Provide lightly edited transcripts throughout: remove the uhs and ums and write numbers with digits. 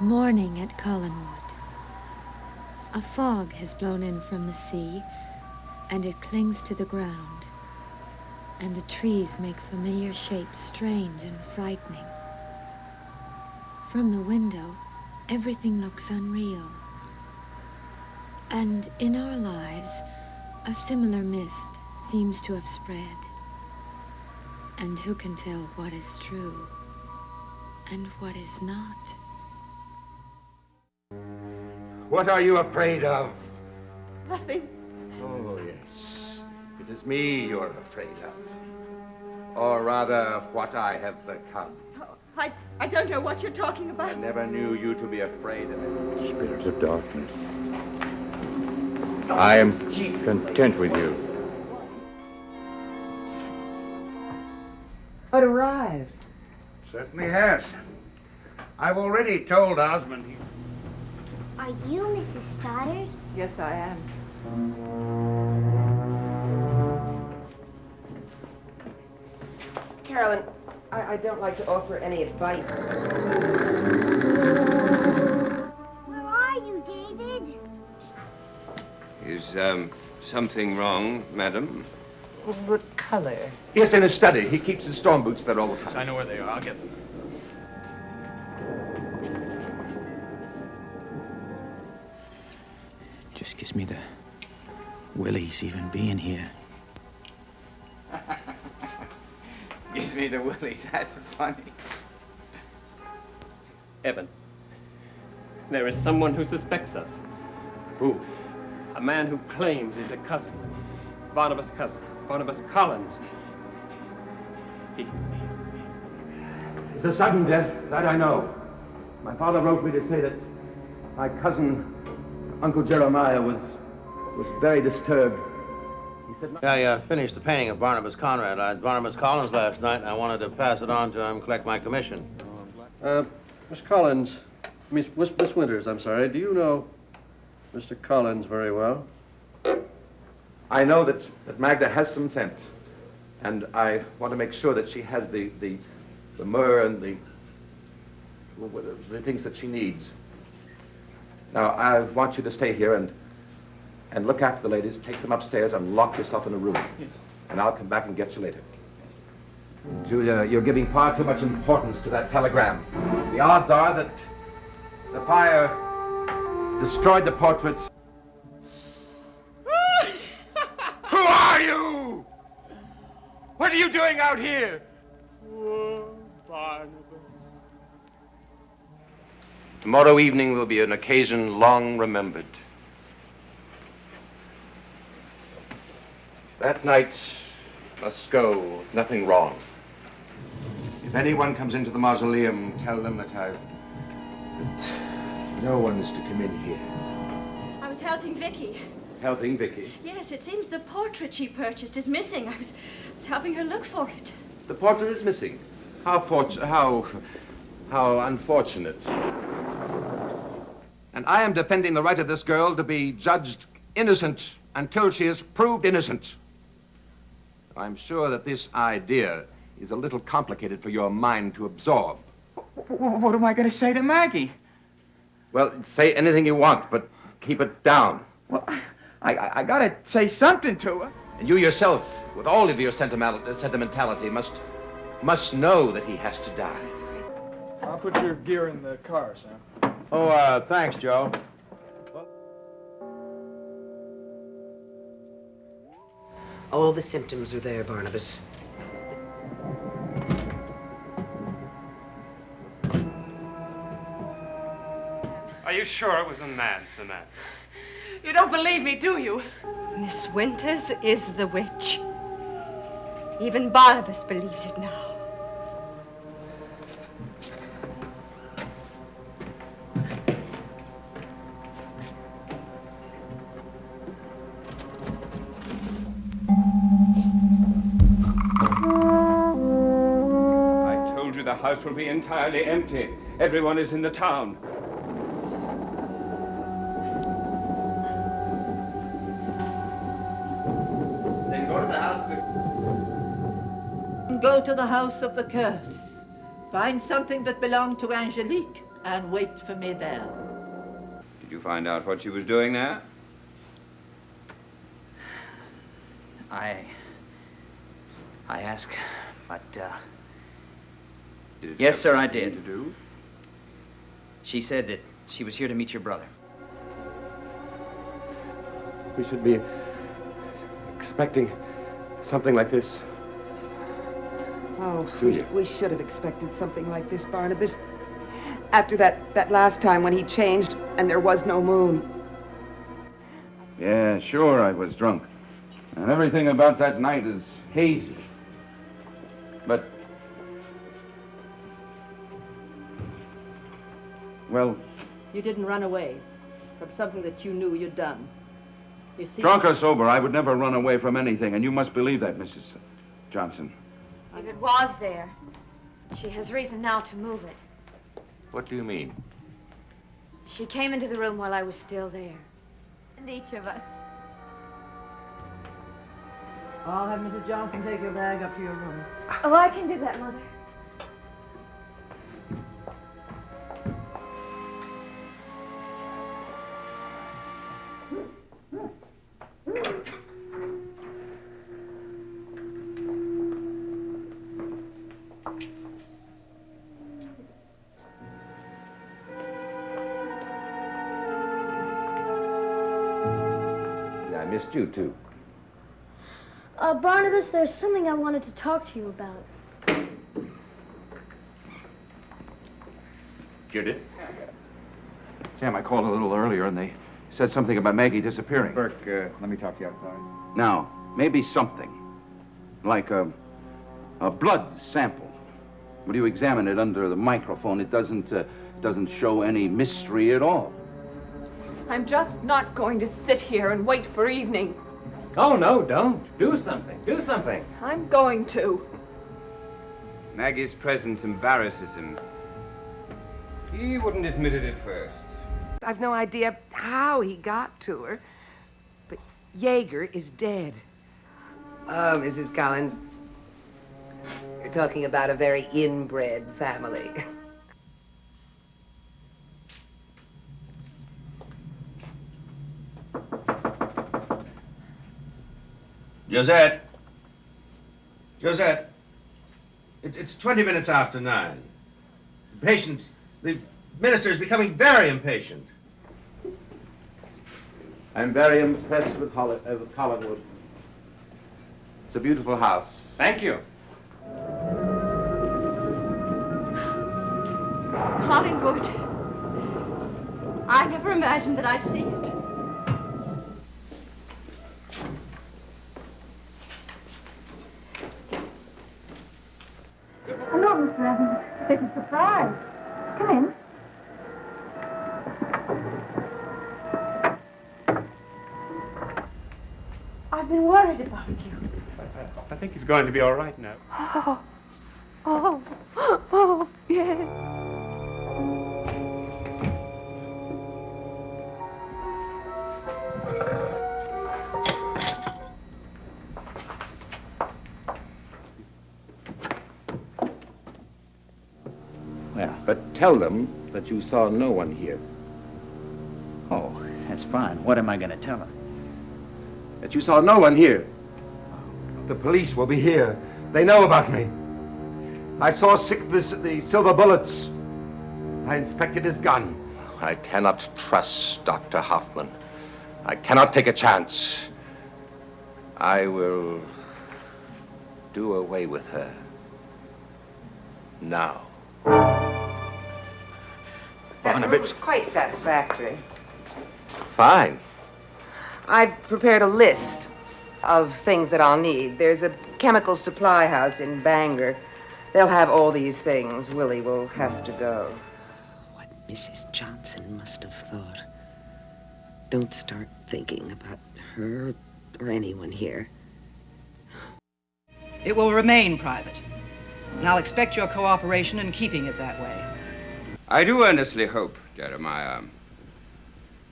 Morning at Collinwood. A fog has blown in from the sea, and it clings to the ground, and the trees make familiar shapes strange and frightening. From the window, everything looks unreal. And in our lives, a similar mist seems to have spread. And who can tell what is true and what is not? What are you afraid of? Nothing. Oh, yes. It is me you're afraid of. Or rather, what I have become. Oh, I don't know what you're talking about. I never knew you to be afraid of it. Spirit of darkness, I am content with you. It arrived. Certainly has. I've already told Osmond he... Are you Mrs. Stoddard? Yes, I am. Carolyn, I don't like to offer any advice. Where are you, David? Is, something wrong, madam? The color. Yes, in his study. He keeps his storm boots there all the time. I know where they are. I'll get them. Just gives me the willies even being here. Gives me the willies. That's funny. Evan, there is someone who suspects us. Who? A man who claims he's a cousin. Barnabas' cousin. Barnabas Collins. It's a sudden death, that I know. My father wrote me to say that my cousin, Uncle Jeremiah, was very disturbed. He said... I finished the painting of Barnabas Conrad. I had Barnabas Collins last night, and I wanted to pass it on to him, collect my commission. Miss Collins, Miss Winters, I'm sorry, do you know Mr. Collins very well? I know that Magda has some sense, and I want to make sure that she has the myrrh and the things that she needs. Now, I want you to stay here and look after the ladies, take them upstairs, and lock yourself in a room. Yes. And I'll come back and get you later. Julia, you're giving far too much importance to that telegram. The odds are that the fire destroyed the portrait. Who are you? What are you doing out here? Poor Barnabas. Tomorrow evening will be an occasion long remembered. That night must go with nothing wrong. If anyone comes into the mausoleum, tell them that no one is to come in here. I was helping Vicky. Helping Vicky? Yes, it seems the portrait she purchased is missing. I was helping her look for it. The portrait is missing. How unfortunate. And I am defending the right of this girl to be judged innocent until she is proved innocent. I'm sure that this idea is a little complicated for your mind to absorb. What am I going to say to Maggie? Well, say anything you want, but keep it down. Well, I got to say something to her. And you yourself, with all of your sentimentality, must know that he has to die. I'll put your gear in the car, Sam. Oh, thanks, Joe. All the symptoms are there, Barnabas. Are you sure it was a man, Samantha? You don't believe me, do you? Miss Winters is the witch. Even Barnabas believes it now. I told you the house will be entirely empty. Everyone is in the town. Then go to the house. Go to the house of the curse. Find something that belonged to Angelique and wait for me there. Did you find out what she was doing there? I ask, but, Did it yes, have sir, I anything did. to do? She said that she was here to meet your brother. We should be expecting something like this. Oh, Julia. we should have expected something like this, Barnabas. After that last time when he changed and there was no moon. Yeah, sure, I was drunk. And everything about that night is hazy. But... well, You didn't run away from something that you knew you'd done. You see... drunk or sober, I would never run away from anything, and you must believe that, Mrs. Johnson. If it was there, she has reason now to move it. What do you mean? She came into the room while I was still there. And each of us. I'll have Mrs. Johnson take your bag up to your room. Oh, I can do that, Mother. Yeah, I missed you, too. Barnabas, there's something I wanted to talk to you about. You did? Sam, I called a little earlier, and they said something about Maggie disappearing. Burke, let me talk to you outside. Now, maybe something, like a blood sample. When you examine it under the microphone, it doesn't show any mystery at all. I'm just not going to sit here and wait for evening. Oh, no, don't. Do something. Do something. I'm going to. Maggie's presence embarrasses him. He wouldn't admit it at first. I've no idea how he got to her, but Jaeger is dead. Oh, Mrs. Collins, you're talking about a very inbred family. Josette. Josette. It's 20 minutes after 9. The minister is becoming very impatient. I'm very impressed with Collinwood. It's a beautiful house. Thank you. Collingwood. I never imagined that I'd see it. Hello, Mr. Evans. It's a surprise. Come in. I've been worried about you. I think he's going to be all right now. Oh, yes. Well, But tell them that you saw no one here. oh, that's fine. What am I going to tell her? That you saw no one here. The police will be here. They know about me. I saw the silver bullets. I inspected his gun. I cannot trust Dr. Hoffman. I cannot take a chance. I will do away with her. Now. That was quite satisfactory. Fine. I've prepared a list of things that I'll need. There's a chemical supply house in Bangor. They'll have all these things. Willie will have to go. What Mrs. Johnson must have thought. Don't start thinking about her or anyone here. It will remain private, and I'll expect your cooperation in keeping it that way. I do earnestly hope, Jeremiah,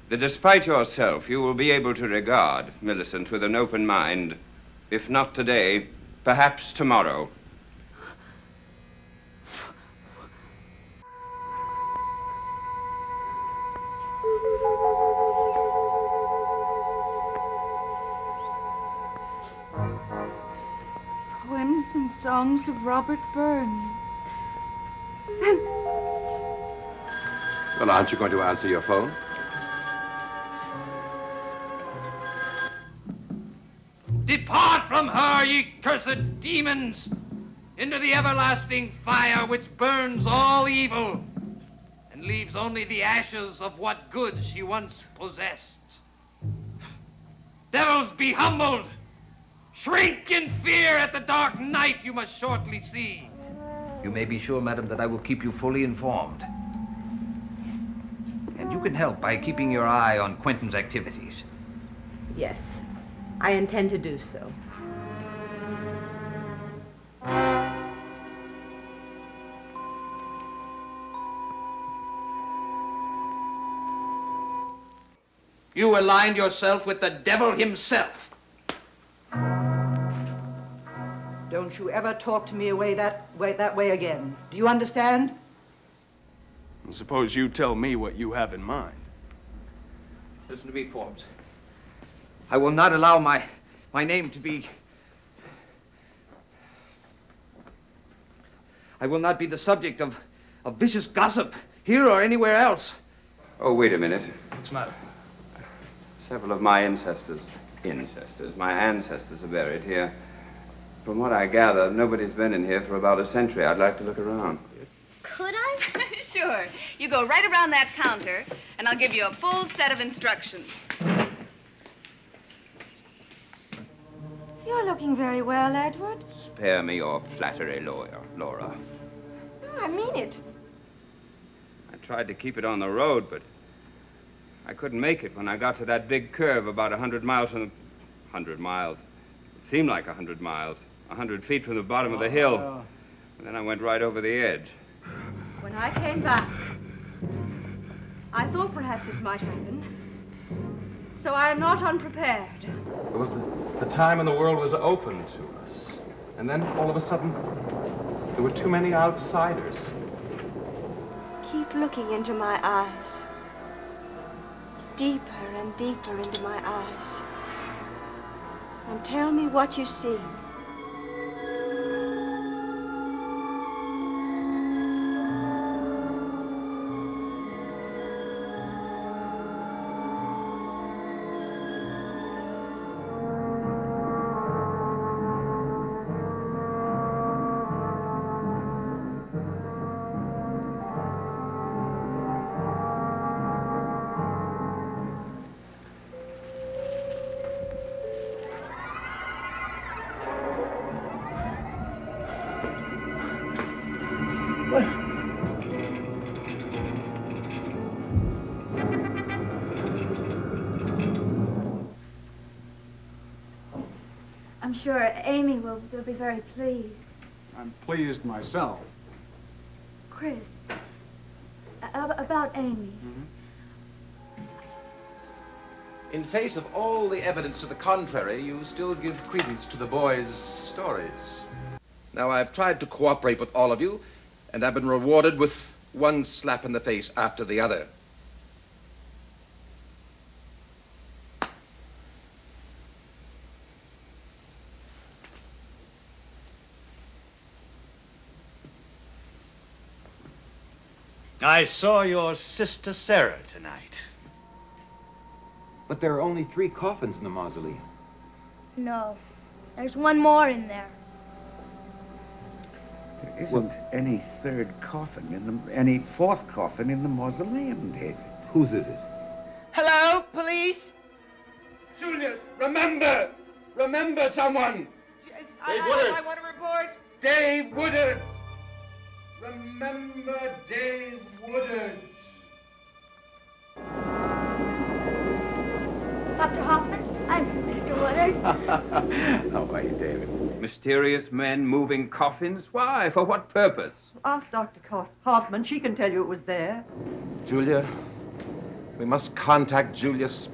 that despite yourself, you will be able to regard Millicent with an open mind. If not today, perhaps tomorrow. Poems and songs of Robert Burns. Well, aren't you going to answer your phone? Depart from her, ye cursed demons, into the everlasting fire which burns all evil and leaves only the ashes of what good she once possessed. Devils, be humbled. Shrink in fear at the dark night you must shortly see. You may be sure, madam, that I will keep you fully informed. And you can help by keeping your eye on Quentin's activities. Yes, I intend to do so. You aligned yourself with the devil himself. Don't you ever talk to me that way again. Do you understand? Suppose you tell me what you have in mind. Listen to me, Forbes. I will not allow my name to be... I will not be the subject of vicious gossip here or anywhere else. Oh, wait a minute. What's the matter? Several of my my ancestors are buried here. From what I gather, nobody's been in here for about a century. I'd like to look around. Could I? Sure. You go right around that counter, and I'll give you a full set of instructions. You're looking very well, Edward. Spare me your flattery, Laura. No, I mean it. I tried to keep it on the road, but I couldn't make it when I got to that big curve about 100 miles from the... 100 miles. It seemed like 100 miles. 100 feet from the bottom of the hill. And then I went right over the edge. When I came back, I thought perhaps this might happen. So I am not unprepared. It was the time when the world was open to us. And then, all of a sudden, there were too many outsiders. Keep looking into my eyes. Deeper and deeper into my eyes. And tell me what you see. I'm sure Amy will be very pleased. I'm pleased myself. Chris, about Amy. In face of all the evidence to the contrary, you still give credence to the boy's stories. Now, I've tried to cooperate with all of you, and I've been rewarded with one slap in the face after the other. I saw your sister Sarah tonight. But there are only 3 coffins in the mausoleum. No, there's one more in there. There isn't any third coffin any fourth coffin in the mausoleum, David. Whose is it? Hello, police? Julia, remember! Remember someone! Yes, Dave Woodard. I want to report. Dave Woodard! Remember Dave Woodard! Dr. Hoffman, I'm Mr. Woodard. How are you, David? Mysterious men moving coffins? Why? For what purpose? Ask Dr. Hoffman. She can tell you it was there. Julia, we must contact Josette's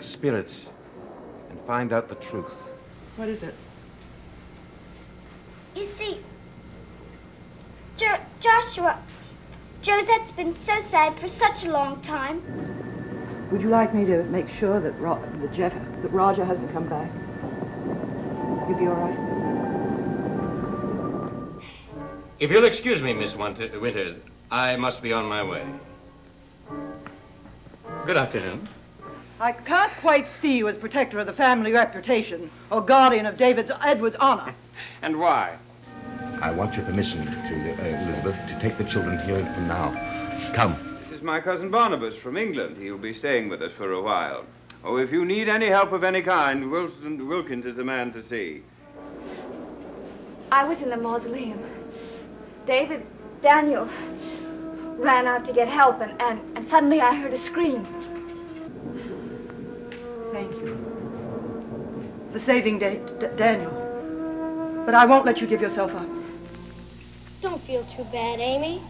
spirit and find out the truth. What is it? You see, Joshua, Josette's been so sad for such a long time. Would you like me to make sure that Roger hasn't come back? You'd be all right? If you'll excuse me, Miss Winters, I must be on my way. Good afternoon. I can't quite see you as protector of the family reputation or guardian of Edward's honor. And why? I want your permission, Elizabeth, to take the children here from now. Come. This is my cousin Barnabas from England. He'll be staying with us for a while. Oh, if you need any help of any kind, Wilkins is the man to see. I was in the mausoleum. Daniel ran out to get help, and suddenly I heard a scream. Thank you for saving Daniel. But I won't let you give yourself up. Don't feel too bad, Amy.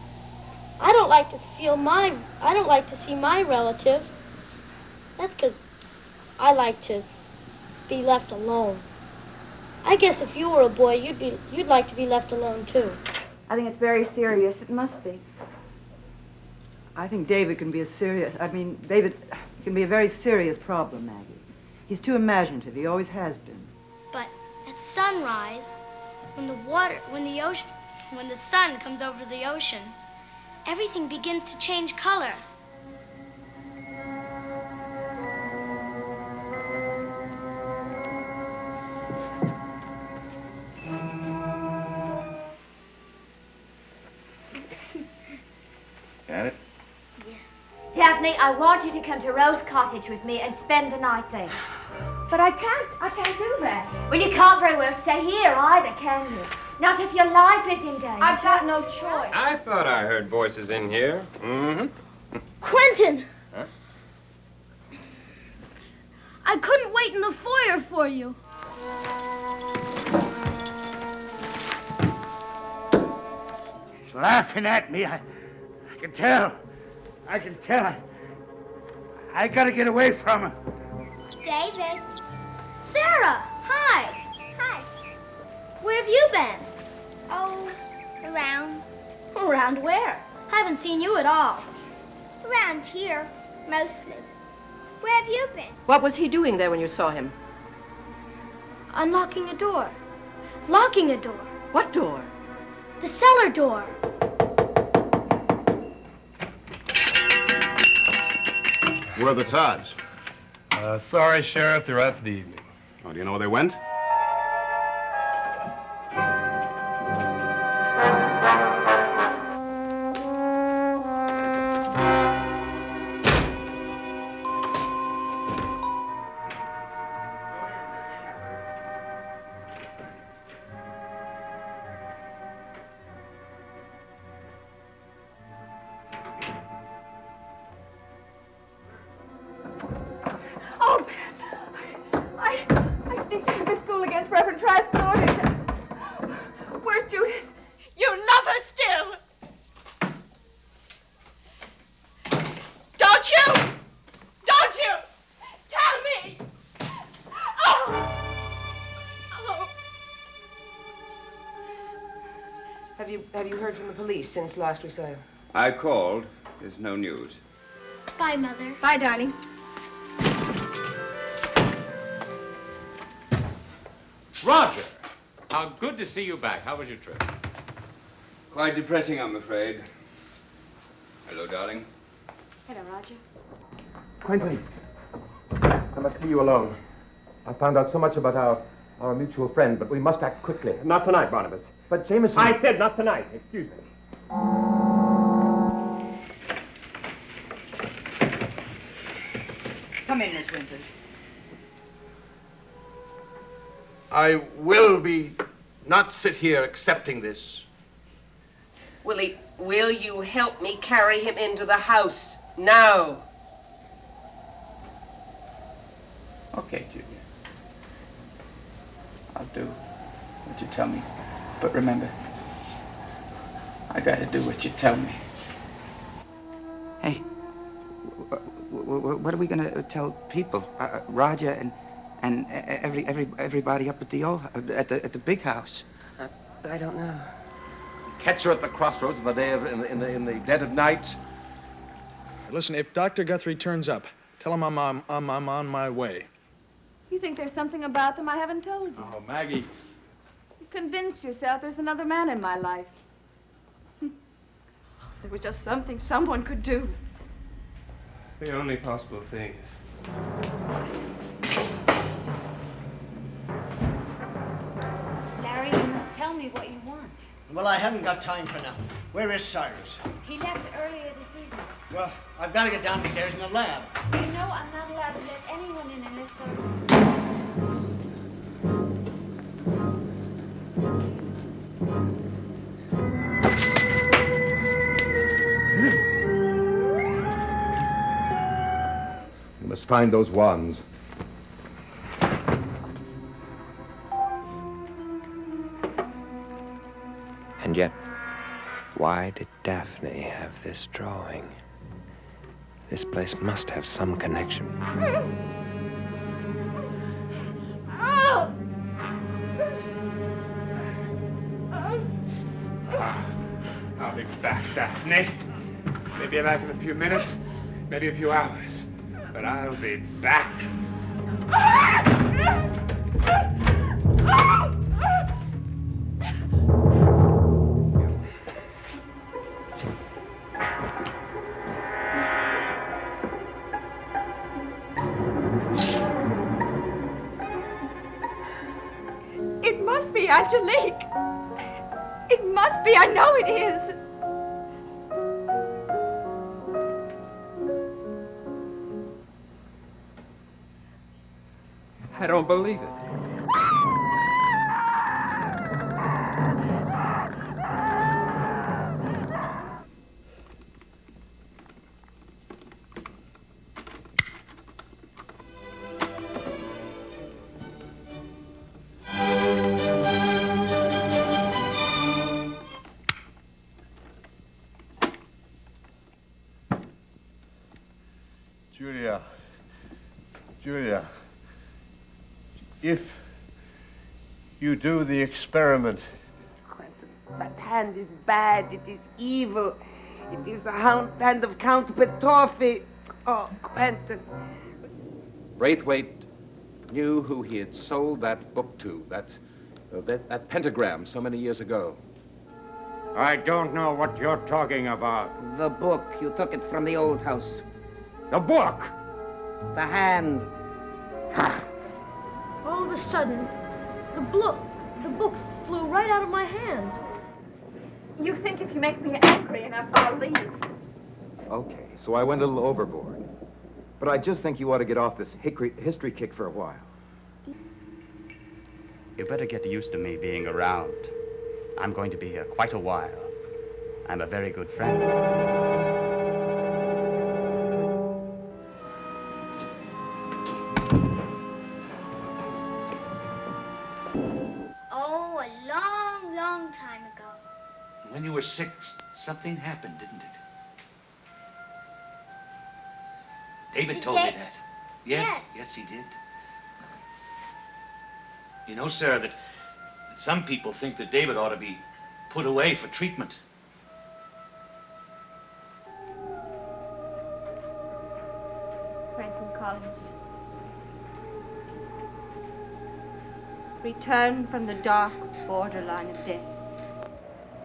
I don't like to see my relatives. That's because I like to be left alone. I guess if you were a boy, you'd like to be left alone too. I think it's very serious. It must be. I think David can be David can be a very serious problem, Maggie. He's too imaginative. He always has been. But at sunrise, when the sun comes over the ocean, everything begins to change color. Got it? Daphne, I want you to come to Rose Cottage with me and spend the night there. But I can't do that. Well, you can't very well stay here either, can you? Not if your life is in danger. I've got no choice. I thought I heard voices in here. Mm-hmm. Quentin! Huh? I couldn't wait in the foyer for you. He's laughing at me. I can tell. I gotta get away from him. David. Sarah, hi. Hi. Where have you been? Oh, around. Around where? I haven't seen you at all. Around here, mostly. Where have you been? What was he doing there when you saw him? Unlocking a door. Locking a door. What door? The cellar door. Where are the Todds? Sorry, Sheriff, they're out for the evening. Oh, do you know where they went? Oh, I sneaked into the school against Reverend Trask's orders. Where's Judith? You love her still! Don't you? Don't you? Tell me! Oh! Oh! Have you heard from the police since last we saw you? I called. There's no news. Bye, Mother. Bye, darling. Roger! How good to see you back. How was your trip? Quite depressing, I'm afraid. Hello, darling. Hello, Roger. Quentin, I must see you alone. I found out so much about our mutual friend, but we must act quickly. Not tonight, Barnabas. But Jameson... I said not tonight. Excuse me. Come in, Miss Winters. I will be not sit here accepting this. Willie, will you help me carry him into the house now? Okay, Julia. I'll do what you tell me. But remember, I gotta do what you tell me. Hey, what are we gonna tell people? Roger and everybody up at the at the big house. I don't know. Catch her at the crossroads in the dead of night. Listen, if Dr. Guthrie turns up, tell him I'm on my way. You think there's something about them I haven't told you. Oh, Maggie. You've convinced yourself there's another man in my life. There was just something someone could do. The only possible thing is... Larry, you must tell me what you want. Well, I haven't got time for now. Where is Cyrus? He left earlier this evening. Well, I've got to get downstairs in the lab. You know I'm not allowed to let anyone in unless service. You must find those wands. And yet, why did Daphne have this drawing? This place must have some connection. I'll be back, Daphne. Maybe back in a few minutes, maybe a few hours. But I'll be back. It must be Angelique. It must be. I know it is. I don't believe it. Julia, if you do the experiment... Quentin, that hand is bad. It is evil. It is the hand of Count Petorfi. Oh, Quentin. Braithwaite knew who he had sold that book to, that pentagram so many years ago. I don't know what you're talking about. The book. You took it from the old house. The book? The hand. All of a sudden, the book flew right out of my hands. You think if you make me angry enough, I'll leave. Okay, so I went a little overboard. But I just think you ought to get off this history kick for a while. You better get used to me being around. I'm going to be here quite a while. I'm a very good friend of your friends. Oh, a long, long time ago. When you were 6, something happened, didn't it? David told me that. Yes, he did. You know, Sarah, that some people think that David ought to be put away for treatment. Quentin Collins. Return from the dark borderline of death.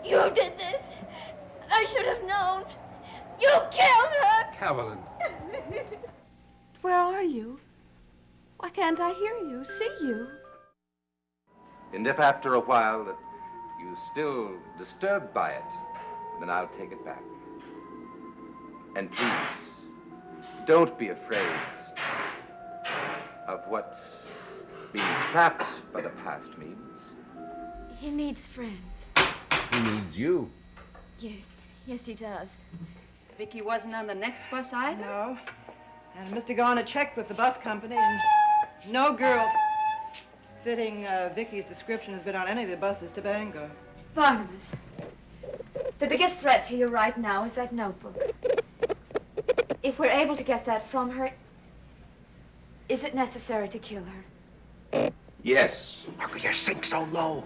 You did this. I should have known. You killed her! Carolyn. Where are you? Why can't I hear you, see you? And if after a while that you're still disturbed by it, then I'll take it back. And please, don't be afraid of what being trapped by the past means. He needs friends. He needs you. Yes, he does. Vicky wasn't on the next bus either? No. And Mr. Garner checked with the bus company, and no girl fitting Vicky's description has been on any of the buses to Bangor. Barnabas, the biggest threat to you right now is that notebook. If we're able to get that from her, is it necessary to kill her? Yes. How could you sink so low?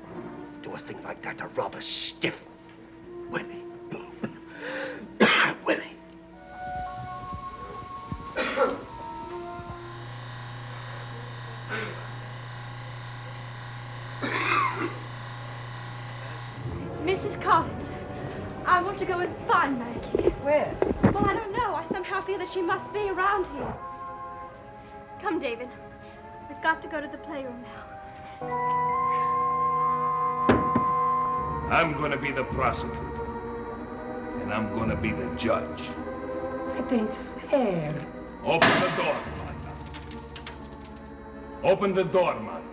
Do a thing like that to rob a stiff. Willie. Willie. Mrs. Collins, I want to go and find Maggie. Where? Well, I don't know. I somehow feel that she must be around here. Come, David. We've got to go to the playroom now. I'm going to be the prosecutor. And I'm going to be the judge. That ain't fair. Open the door, Martha. Open the door, Martha.